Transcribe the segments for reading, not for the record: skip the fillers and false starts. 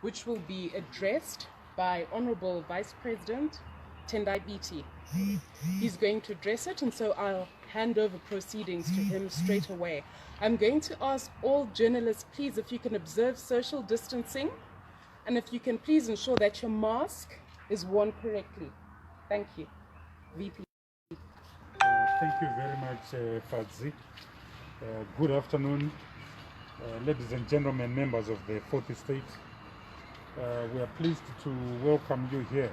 which will be addressed by Honorable Vice President Tendai Biti. He's going to address it, and so I'll hand over proceedings to him straight away. I'm going to ask all journalists, please, if you can observe social distancing, and if you can please ensure that your mask is worn correctly. Thank you. VP. Thank you very much, Fadzi. Good afternoon, ladies and gentlemen, members of the Fourth Estate. We are pleased to welcome you here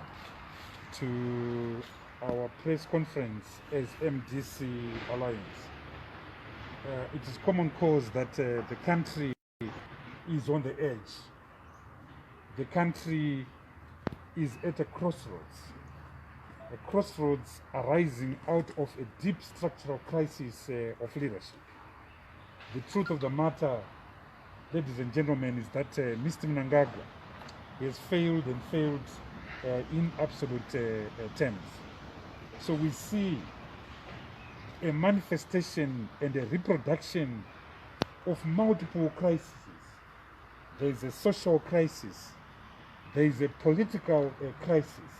to our press conference as MDC Alliance. It is common cause that the country is on the edge. The country is at a crossroads arising out of a deep structural crisis of leadership. The truth of the matter, ladies and gentlemen, is that Mr. Mnangagwa has failed and failed in absolute terms. So we see a manifestation and a reproduction of multiple crises. There is a social crisis, there is a political crisis,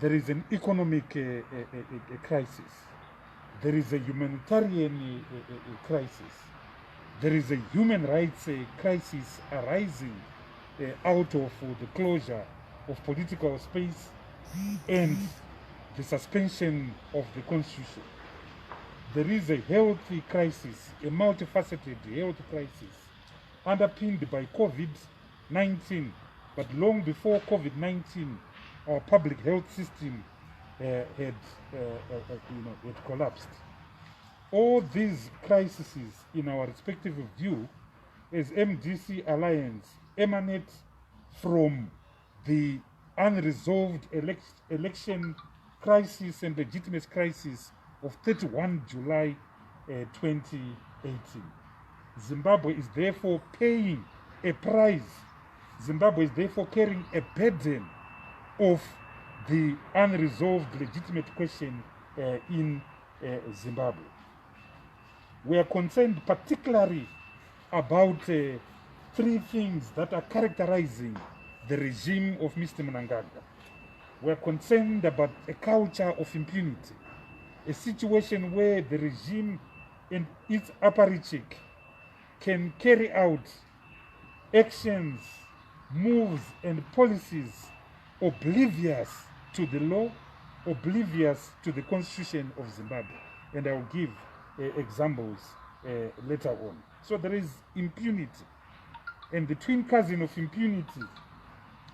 there is an economic crisis, there is a humanitarian crisis, there is a human rights crisis arising out of the closure of political space and the suspension of the constitution. There is a health crisis, a multifaceted health crisis underpinned by COVID-19, but long before COVID-19, our public health system had collapsed. All these crises, in our respective view, as MDC Alliance, emanate from the unresolved election crisis and legitimacy crisis of 31 July 2018. Zimbabwe is therefore paying a price. Zimbabwe is therefore carrying a burden of the unresolved legitimate question in Zimbabwe. We are concerned particularly about three things that are characterizing the regime of Mr. Mnangagwa. We are concerned about a culture of impunity, a situation where the regime and its apparatchik can carry out actions, moves, and policies oblivious to the law, oblivious to the constitution of Zimbabwe. And I will give examples later on. So there is impunity. And the twin cousin of impunity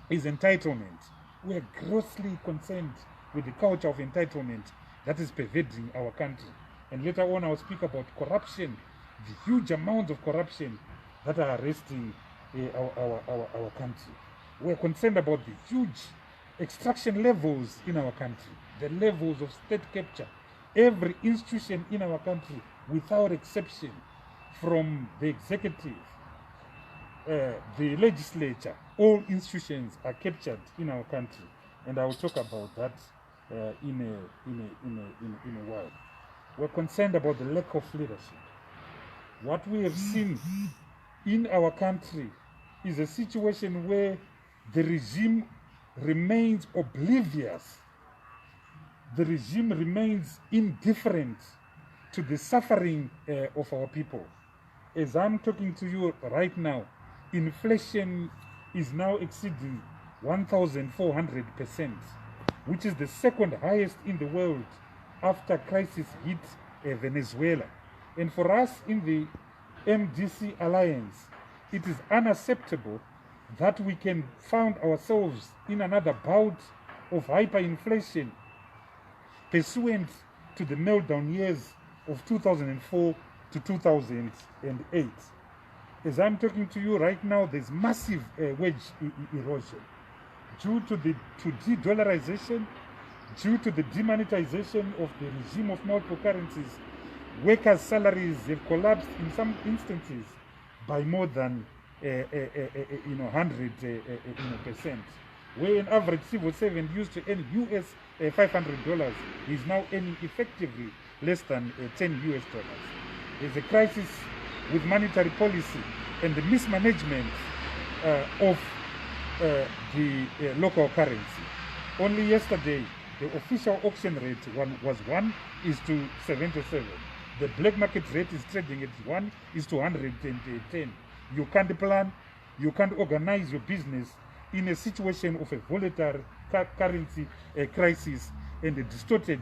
is entitlement. We are grossly concerned with the culture of entitlement that is pervading our country. And later on, I'll speak about corruption, the huge amount of corruption that are arresting our country. We are concerned about the huge extraction levels in our country, the levels of state capture. Every institution in our country, without exception, from the executive, the legislature, all institutions are captured in our country, and I will talk about that in a while. We're concerned about the lack of leadership. What we have seen in our country is a situation where the regime remains oblivious. The regime remains indifferent to the suffering of our people. As I'm talking to you right now, inflation is now exceeding 1,400%, which is the second highest in the world after crisis hit Venezuela. And for us in the MDC Alliance, it is unacceptable that we can find ourselves in another bout of hyperinflation pursuant to the meltdown years of 2004 to 2008. As I'm talking to you right now, there's massive wage erosion due to de-dollarization, due to the demonetization of the regime of multiple currencies. Workers' salaries have collapsed in some instances by more than 100%. Where an average civil servant used to earn US $500, is now earning effectively less than $10 US. There's a crisis with monetary policy and the mismanagement of the local currency. Only yesterday, the official auction rate was 1:77. The black market rate is trading at 1:110. You can't plan, you can't organize your business in a situation of a volatile currency crisis and a distorted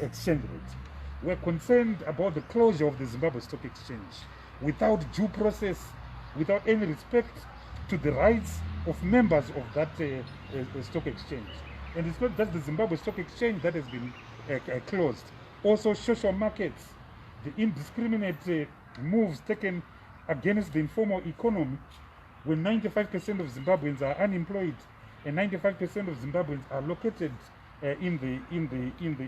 exchange rate. We're concerned about the closure of the Zimbabwe Stock Exchange without due process, without any respect to the rights of members of that stock exchange. And it's not just the Zimbabwe Stock Exchange that has been closed. Also social markets, the indiscriminate moves taken against the informal economy when 95% of Zimbabweans are unemployed and 95% of Zimbabweans are located in the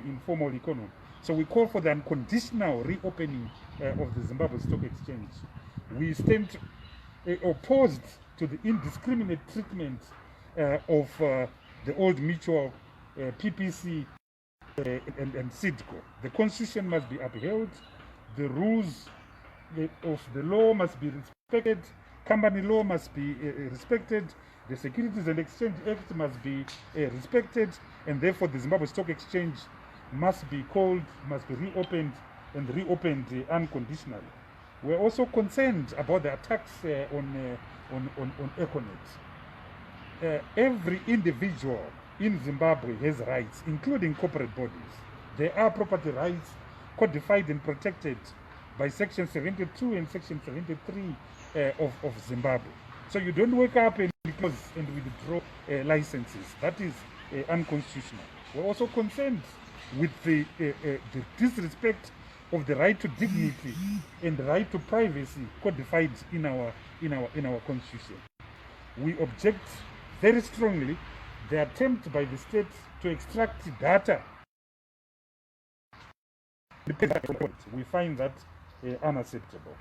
informal economy. So we call for the unconditional reopening of the Zimbabwe Stock Exchange. We stand opposed to the indiscriminate treatment of the old mutual PPC and SIDCO. The constitution must be upheld, the rules of the law must be respected, company law must be respected, the Securities and Exchange Act must be respected, and therefore the Zimbabwe Stock Exchange must be reopened and reopened unconditionally. We're also concerned about the attacks on Econet. Every individual in Zimbabwe has rights, including corporate bodies. There are property rights codified and protected by Section 72 and Section 73 of Zimbabwe. So you don't wake up and withdraw licenses. That is unconstitutional. We're also concerned with the disrespect of the right to dignity and the right to privacy codified in our constitution. We object very strongly the attempt by the state to extract data. We find that unacceptable.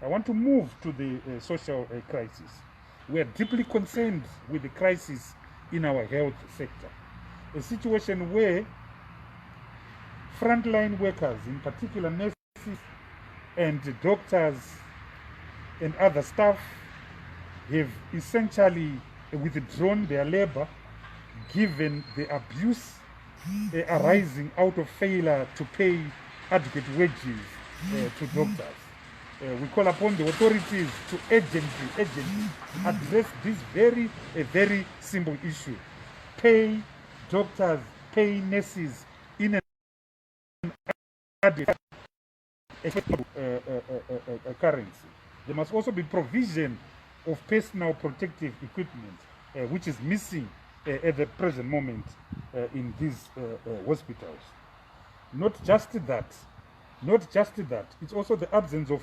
I want to move to the social crisis. We are deeply concerned with the crisis in our health sector, a situation where frontline workers, in particular nurses and doctors and other staff, have essentially withdrawn their labor given the abuse arising out of failure to pay adequate wages to doctors. We call upon the authorities to urgently address this very simple issue. Pay doctors, pay nurses in an adequate currency. There must also be provision of personal protective equipment, which is missing at the present moment in these hospitals. Not just that, it's also the absence of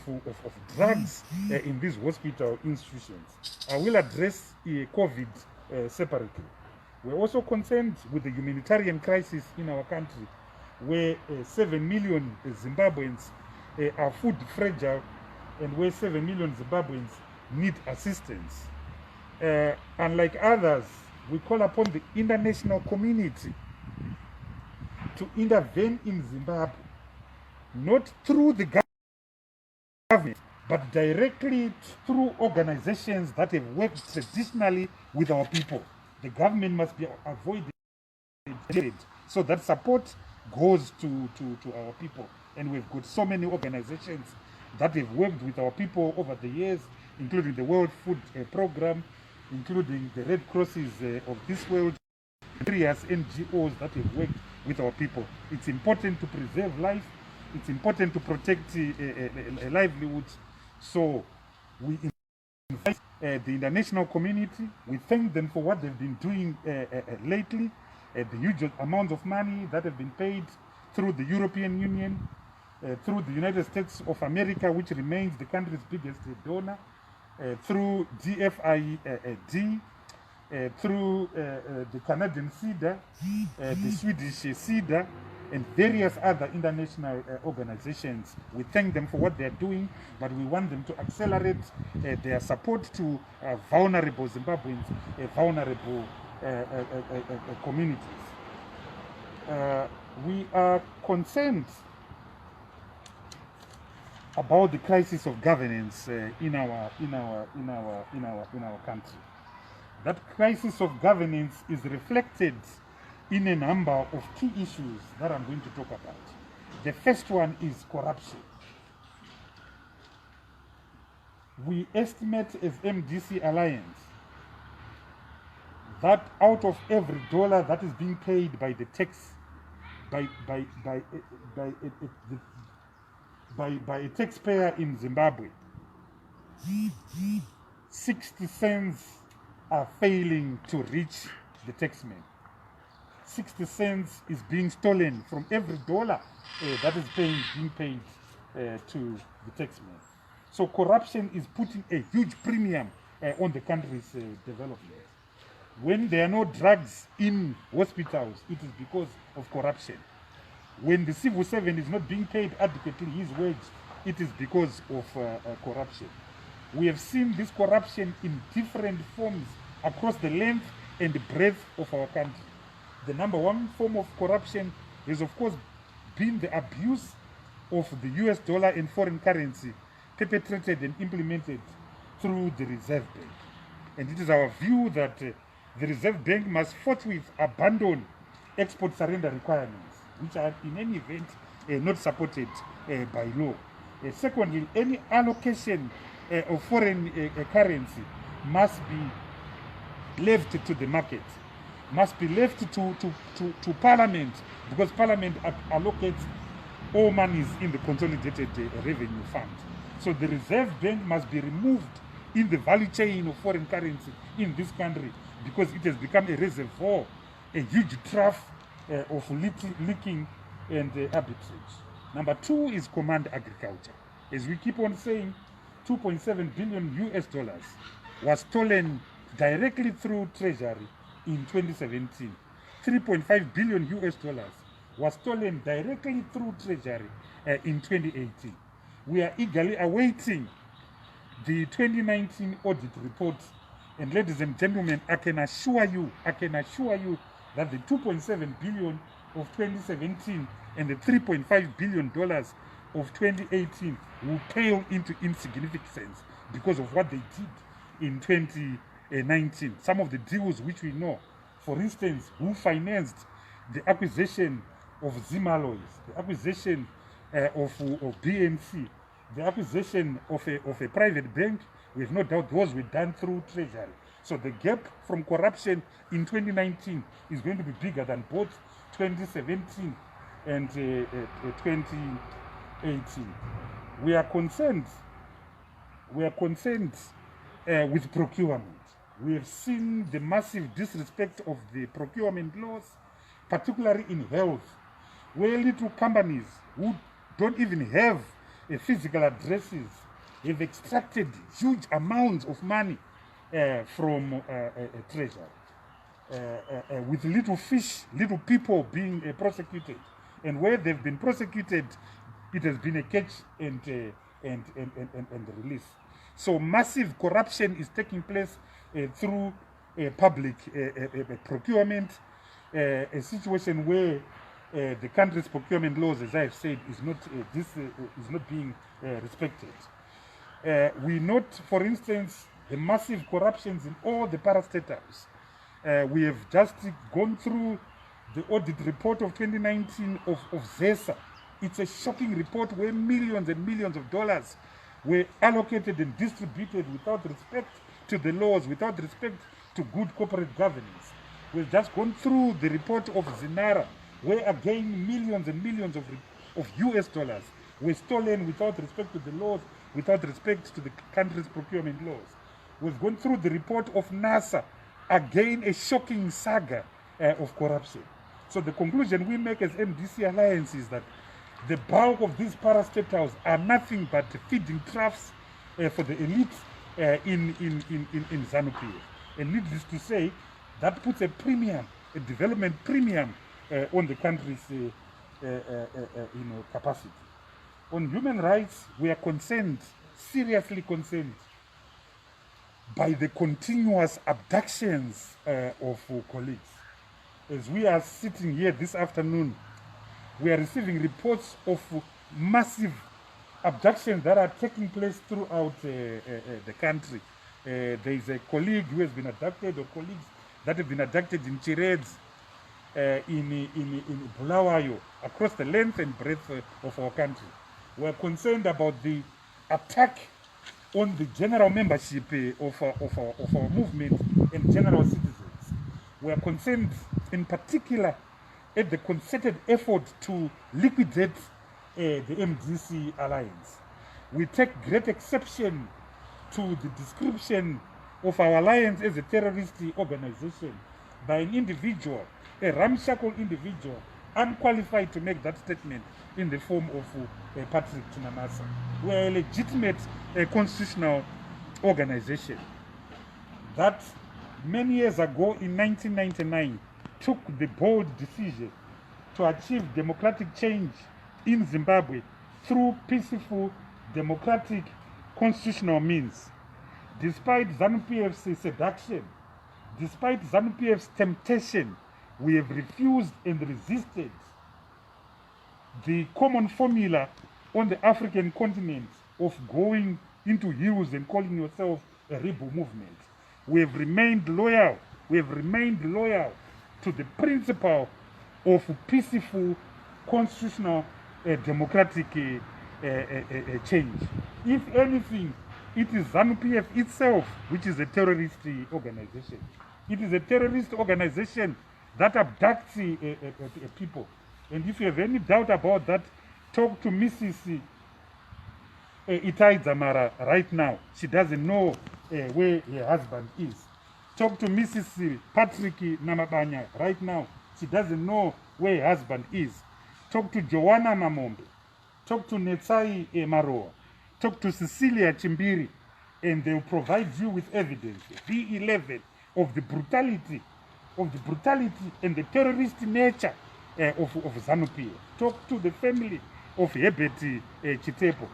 drugs in these hospital institutions. I will address COVID separately. We're also concerned with the humanitarian crisis in our country, where 7 million Zimbabweans are food fragile and where 7 million Zimbabweans need assistance. Unlike others, we call upon the international community to intervene in Zimbabwe, not through the government, but directly through organizations that have worked traditionally with our people. The government must be avoided so that support goes to our people. And we've got so many organizations that have worked with our people over the years, including the World Food Program, including the Red Crosses of this world, various NGOs that have worked with our people. It's important to preserve life. It's important to protect livelihoods. So we invite the international community. We thank them for what they've been doing lately. The huge amount of money that have been paid through the European Union, through the United States of America, which remains the country's biggest donor, through DFID, through the Canadian CIDA, the Swedish CIDA, and various other international organizations. We thank them for what they're doing, but we want them to accelerate their support to vulnerable Zimbabweans, vulnerable communities. We are concerned about the crisis of governance in our country. That crisis of governance is reflected in a number of key issues that I'm going to talk about. The first one is corruption. We estimate as MDC Alliance that out of every dollar that is being paid by the tax by a taxpayer in Zimbabwe, 60 cents are failing to reach the taxman. 60 cents is being stolen from every dollar that is being paid to the taxman. So corruption is putting a huge premium on the country's development. When there are no drugs in hospitals, it is because of corruption. When the civil servant is not being paid adequately his wage, it is because of corruption. We have seen this corruption in different forms across the length and the breadth of our country. The number one form of corruption has, of course, been the abuse of the US dollar and foreign currency perpetrated and implemented through the Reserve Bank. And it is our view that the Reserve Bank must forthwith abandon export surrender requirements, which are in any event not supported by law. Secondly, any allocation of foreign currency must be left to the market, must be left to Parliament, because Parliament allocates all monies in the consolidated revenue fund. So the Reserve Bank must be removed in the value chain of foreign currency in this country, because it has become a reservoir, a huge trough of leaking and arbitrage. Number two is command agriculture. As we keep on saying, 2.7 billion US dollars was stolen directly through Treasury in 2017. 3.5 billion US dollars was stolen directly through Treasury in 2018. We are eagerly awaiting the 2019 audit report. And ladies and gentlemen, I can assure you that the 2.7 billion of 2017 and the $3.5 billion of 2018 will pale into insignificance because of what they did in 2019. Some of the deals which we know, for instance, who financed the acquisition of Zimaloys, the acquisition of BNC, the acquisition of a private bank, we have no doubt those were done through Treasury. So the gap from corruption in 2019 is going to be bigger than both 2017 and 2018. We are concerned with procurement. We have seen the massive disrespect of the procurement laws, particularly in health, where little companies who don't even have physical addresses have extracted huge amounts of money from treasury, with little fish, little people being prosecuted. And where they've been prosecuted, it has been a catch and release. So massive corruption is taking place through public procurement, a situation where the country's procurement laws, as I've said, is not being respected. We note, for instance, the massive corruptions in all the parastatals. We have just gone through the audit report of 2019 of ZESA. It's a shocking report where millions and millions of dollars were allocated and distributed without respect to the laws, without respect to good corporate governance. We've just gone through the report of Zinara, where again millions and millions of US dollars were stolen without respect to the laws, without respect to the country's procurement laws. We've gone through the report of NASA, again a shocking saga of corruption. So the conclusion we make as MDC Alliance is that the bulk of these parastatals are nothing but feeding troughs for the elite in ZANU-PF. And needless to say, that puts a premium, a development premium on the country's capacity. On human rights, we are concerned, seriously concerned, by the continuous abductions of colleagues. As we are sitting here this afternoon, we are receiving reports of massive abductions that are taking place throughout the country. There is a colleague who has been abducted, or colleagues that have been abducted in Chireds, in Bulawayo, across the length and breadth of our country. We're concerned about the attack on the general membership of our movement and general citizens. We are concerned in particular at the concerted effort to liquidate the MDC Alliance. We take great exception to the description of our alliance as a terrorist organization by an individual, a ramshackle individual, unqualified to make that statement in the form of Patrick Chinamasa. We are a legitimate constitutional organization that many years ago in 1999 took the bold decision to achieve democratic change in Zimbabwe through peaceful, democratic, constitutional means. Despite ZANU-PF's seduction, despite ZANU-PF's temptation, we have refused and resisted the common formula on the African continent of going into hills and calling yourself a rebel movement. We have remained loyal. We have remained loyal to the principle of peaceful, constitutional, democratic change. If anything, it is ZANU-PF itself which is a terrorist organization. It is a terrorist organization that abducts people. And if you have any doubt about that, talk to Mrs. Itai Zamara right now. She doesn't know where her husband is. Talk to Mrs. Patrick Namabanya right now. She doesn't know where her husband is. Talk to Joanna Mamombe. Talk to Netsai Maroa. Talk to Cecilia Chimbiri, and they will provide you with evidence, V11, of the brutality and the terrorist nature of ZANU-PF. Talk to the family of Herbert Chitepo.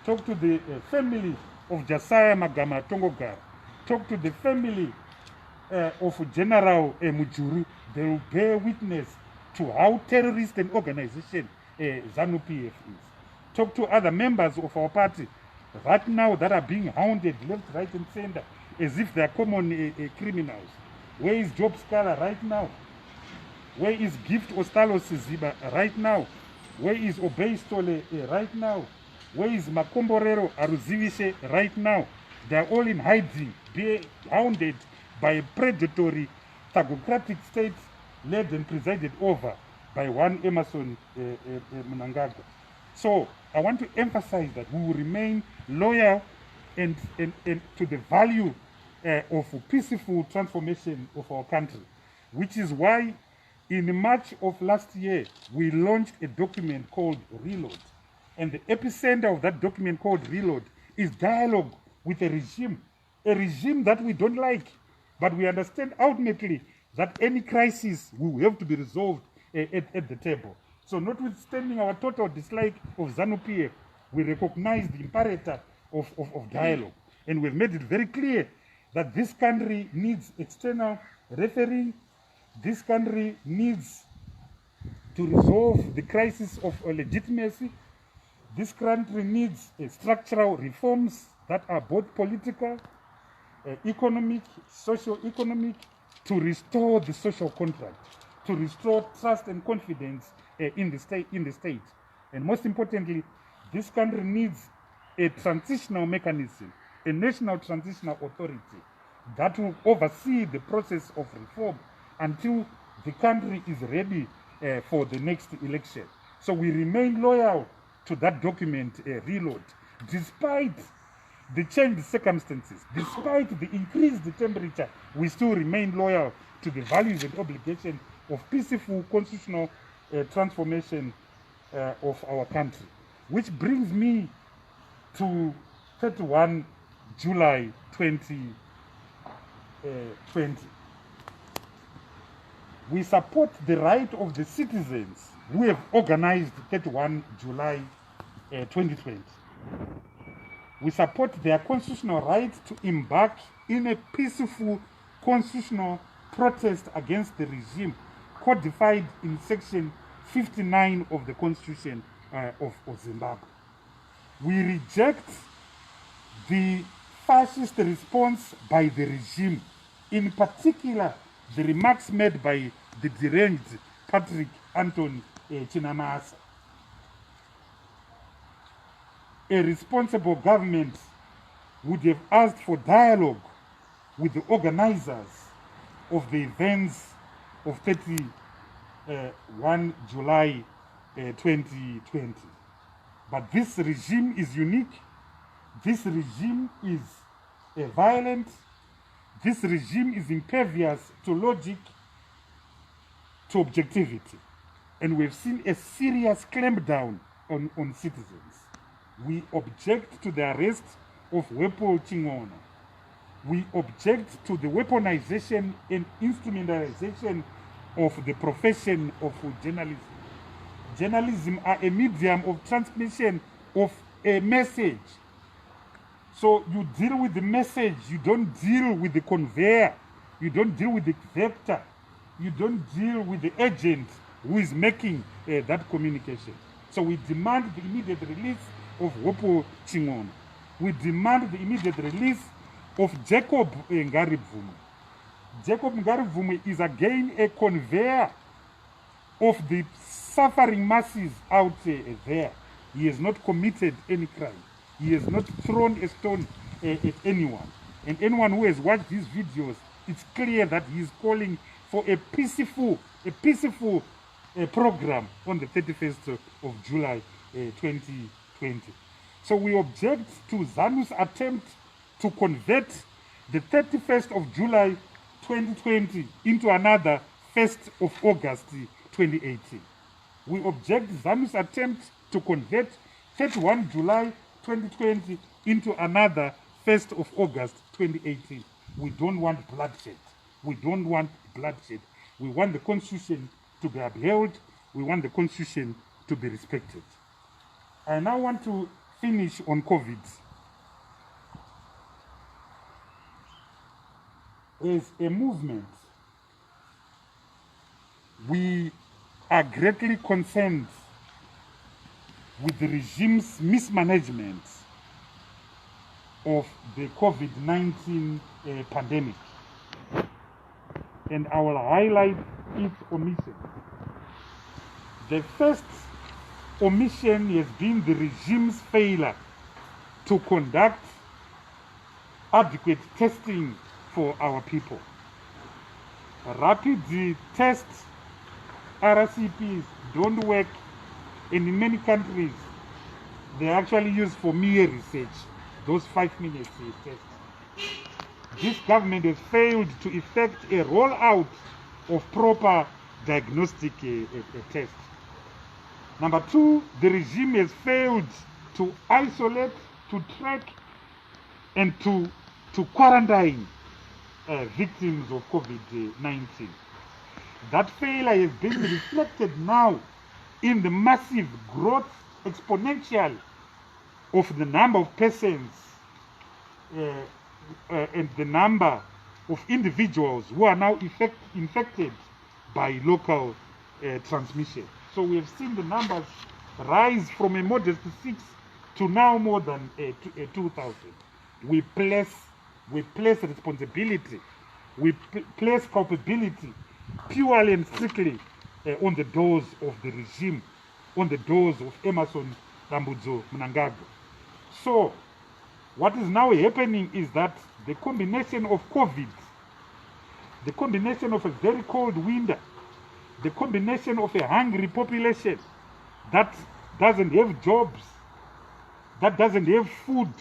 Talk to the family of Jasiah Magama Tongogara. Talk to the family of General Mujuru. They will bear witness to how terrorist an organization ZANU-PF is. Talk to other members of our party right now that are being hounded left, right, and center as if they are common criminals. Where is Job Scala right now? Where is Gift Ostalos Ziba right now? Where is Obey Stole right now? Where is Makomborero Aruzivishe right now? They are all in hiding, being hounded by a predatory, thugocratic state led and presided over by one Emerson Mnangagwa. So I want to emphasize that we will remain loyal and to the value of peaceful transformation of our country, which is why in March of last year, we launched a document called Reload. And the epicenter of that document called Reload is dialogue with a regime that we don't like, but we understand ultimately that any crisis will have to be resolved at the table. So notwithstanding our total dislike of ZANU-PF, we recognize the imperative of dialogue. And we've made it very clear that this country needs external refereeing. This country needs to resolve the crisis of legitimacy. This country needs structural reforms that are both political, economic, socio-economic, to restore the social contract, to restore trust and confidence in the state. And most importantly, this country needs a transitional mechanism, a national transitional authority that will oversee the process of reform until the country is ready for the next election. So we remain loyal to that document, Reload, despite the changed circumstances, despite the increased temperature, we still remain loyal to the values and obligations of peaceful constitutional transformation of our country. Which brings me to 31 July 2020. We support the right of the citizens who have organized 31 July 2020. We support their constitutional right to embark in a peaceful constitutional protest against the regime codified in Section 59 of the Constitution of Zimbabwe. We reject the fascist response by the regime, in particular the remarks made by the deranged Patrick Anthony Chinamasa. A responsible government would have asked for dialogue with the organizers of the events of 31 July 2020. But this regime is unique. This regime is violent. This regime is impervious to logic, to objectivity. And we've seen a serious clampdown on citizens. We object to the arrest of Wepo Chingona. We object to the weaponization and instrumentalization of the profession of journalism. Journalism are a medium of transmission of a message. So you deal with the message, you don't deal with the conveyor, you don't deal with the vector, you don't deal with the agent who is making that communication. So we demand the immediate release of Wepo Chingona. We demand the immediate release of Jacob Ngaribvumo. Jacob Ngaribvumo is again a conveyor of the suffering masses out there. He has not committed any crime. He has not thrown a stone at anyone. And anyone who has watched these videos, it's clear that he is calling for a peaceful program on the 31st of July 2020. So we object to ZANU's attempt to convert the 31st of July 2020 into another 1st of August 2018. We object ZANU's attempt to convert 31 July 2020 into another 1st of August 2018. We don't want bloodshed. We don't want bloodshed. We want the Constitution to be upheld. We want the Constitution to be respected. I now want to finish on COVID. As a movement, we are greatly concerned with the regime's mismanagement of the COVID-19 pandemic. And I will highlight its omission. The first omission has been the regime's failure to conduct adequate testing for our people. Rapid tests, RCPs, don't work, and in many countries they actually use for mere research, those 5 minutes tests. This government has failed to effect a rollout of proper diagnostic tests. Number two, the regime has failed to isolate, to track, and to quarantine victims of COVID-19. That failure has been reflected now in the massive growth, exponential, of the number of persons and the number of individuals who are now infected by local transmission. So we have seen the numbers rise from a modest 6 to now more than 2,000. We place responsibility, we place culpability purely and strictly on the doors of the regime, on the doors of Emmerson Dambudzo Mnangagwa. So what is now happening is that the combination of COVID, the combination of a very cold winter, the combination of a hungry population that doesn't have jobs, that doesn't have food,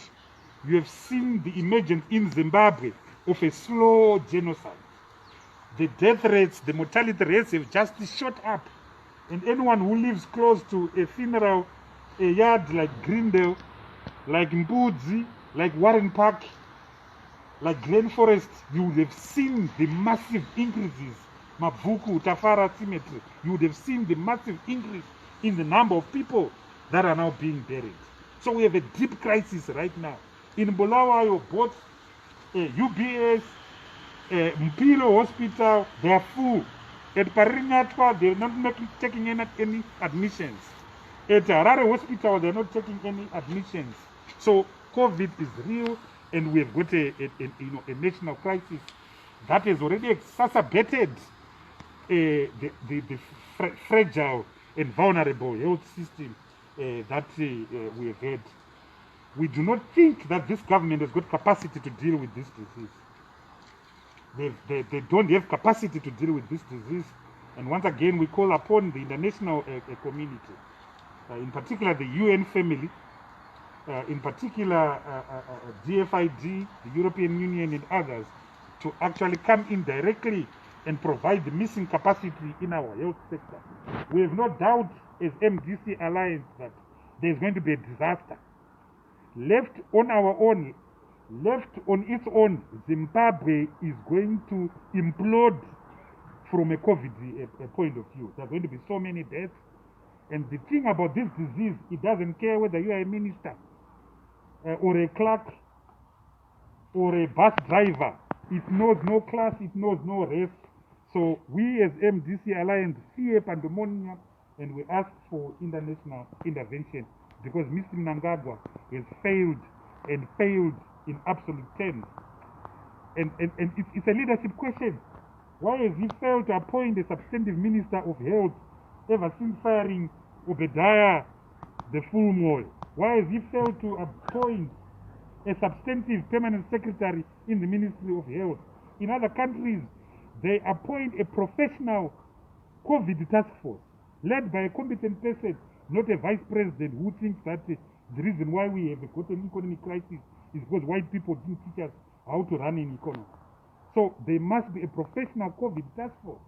you have seen the emergence in Zimbabwe of a slow genocide. The death rates, the mortality rates have just shot up. And anyone who lives close to a funeral, a yard like Greendale, like Mbudzi, like Warren Park, like Glen Forest, you would have seen the massive increases. Mavuku, Tafara Cemetery, you would have seen the massive increase in the number of people that are now being buried. So we have a deep crisis right now. In Bulawayo, both UBS, Mpilo Hospital, they are full. At Parinyatwa, they're not taking any admissions. At Harare Hospital, they're not taking any admissions. So COVID is real, and we have got a national crisis that has already exacerbated the fragile and vulnerable health system that we have had. We do not think that this government has got capacity to deal with this disease. They don't have capacity to deal with this disease. And once again, we call upon the international community, in particular the UN family, in particular DFID, the European Union and others, to actually come in directly and provide the missing capacity in our health sector. We have no doubt as MDC Alliance that there's going to be a disaster. Left on our own, left on its own, Zimbabwe is going to implode from a COVID point of view. There are going to be so many deaths. And the thing about this disease, it doesn't care whether you are a minister or a clerk or a bus driver. It knows no class, it knows no race. So we as MDC Alliance fear pandemonium, and we ask for international intervention, because Mr. Mnangagwa has failed and failed in absolute terms. And it's a leadership question. Why has he failed to appoint a substantive minister of health ever since firing Obadiah the full mole? Why has he failed to appoint a substantive permanent secretary in the Ministry of Health? In other countries, they appoint a professional COVID task force led by a competent person, not a vice president who thinks that the reason why we have got an economic crisis is because white people didn't teach us how to run an economy. So there must be a professional COVID task force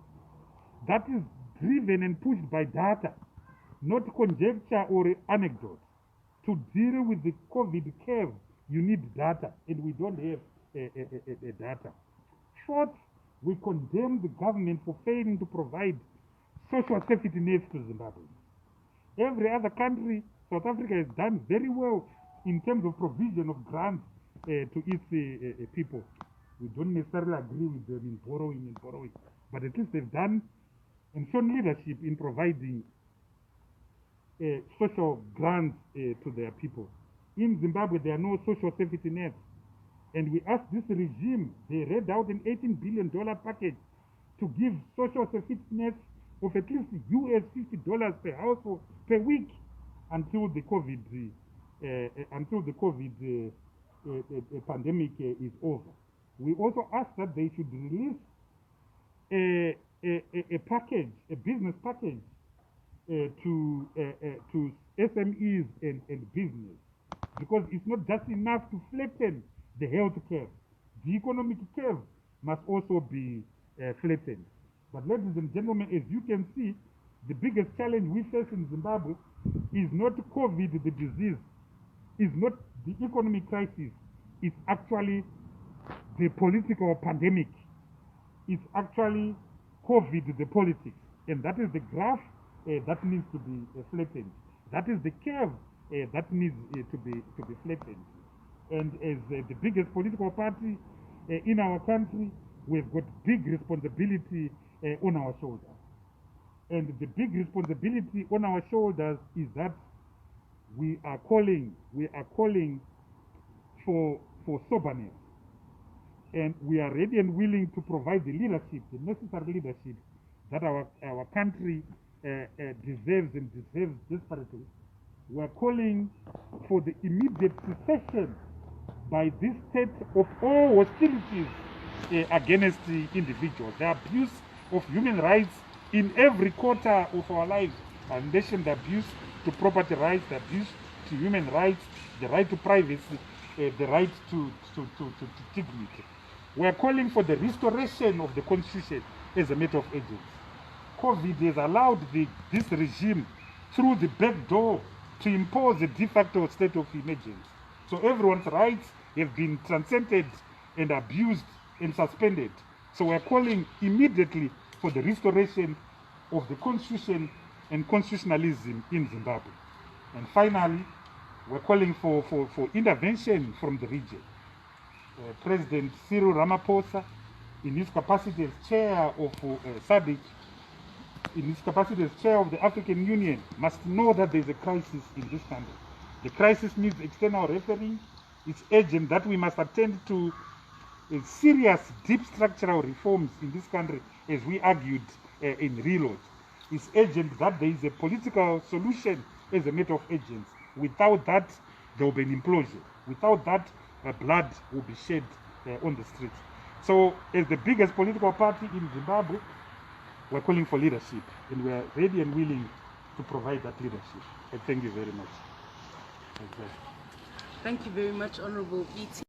that is driven and pushed by data, not conjecture or anecdote. To deal with the COVID curve, you need data, and we don't have data. Fourth, we condemn the government for failing to provide social safety nets to Zimbabwe. Every other country, South Africa has done very well in terms of provision of grants to its people. We don't necessarily agree with them in borrowing, but at least they've done and shown leadership in providing social grants to their people. In Zimbabwe, there are no social safety nets. And we asked this regime, they read out an $18 billion package to give social safety nets of at least US $50 per household per week until the COVID pandemic is over. We also asked that they should release a package, a business package to SMEs and business, because it's not just enough to flatten the health curve. The economic curve must also be flattened. But ladies and gentlemen, as you can see, the biggest challenge we face in Zimbabwe is not COVID, the disease, is not the economic crisis, it's actually the political pandemic. It's actually COVID, the politics. And that is the graph that needs to be flattened. That is the curve that needs to be flattened. And as the biggest political party in our country, we've got big responsibility on our shoulders. And the big responsibility on our shoulders is that we are calling for soberness. And we are ready and willing to provide the leadership, the necessary leadership that our country deserves and deserves desperately. We are calling for the immediate cessation by this state of all hostilities against the individuals. The abuse of human rights in every quarter of our lives. I mentioned the abuse to property rights, the abuse to human rights, the right to privacy, the right to dignity. We are calling for the restoration of the Constitution as a matter of urgency. COVID has allowed this regime through the back door to impose a de facto state of emergency. So everyone's rights have been transcended and abused and suspended. So we're calling immediately for the restoration of the Constitution and constitutionalism in Zimbabwe. And finally, we're calling for intervention from the region. President Cyril Ramaphosa, in his capacity as chair of SADC, in his capacity as chair of the African Union, must know that there is a crisis in this country. The crisis needs external refereeing. It's urgent that we must attend to serious, deep structural reforms in this country, as we argued in Reload. It's urgent that there is a political solution as a matter of urgency. Without that, there will be an implosion. Without that, blood will be shed on the streets. So, as the biggest political party in Zimbabwe, we're calling for leadership, and we're ready and willing to provide that leadership. And thank you very much. Thank you very much, Honorable Biti.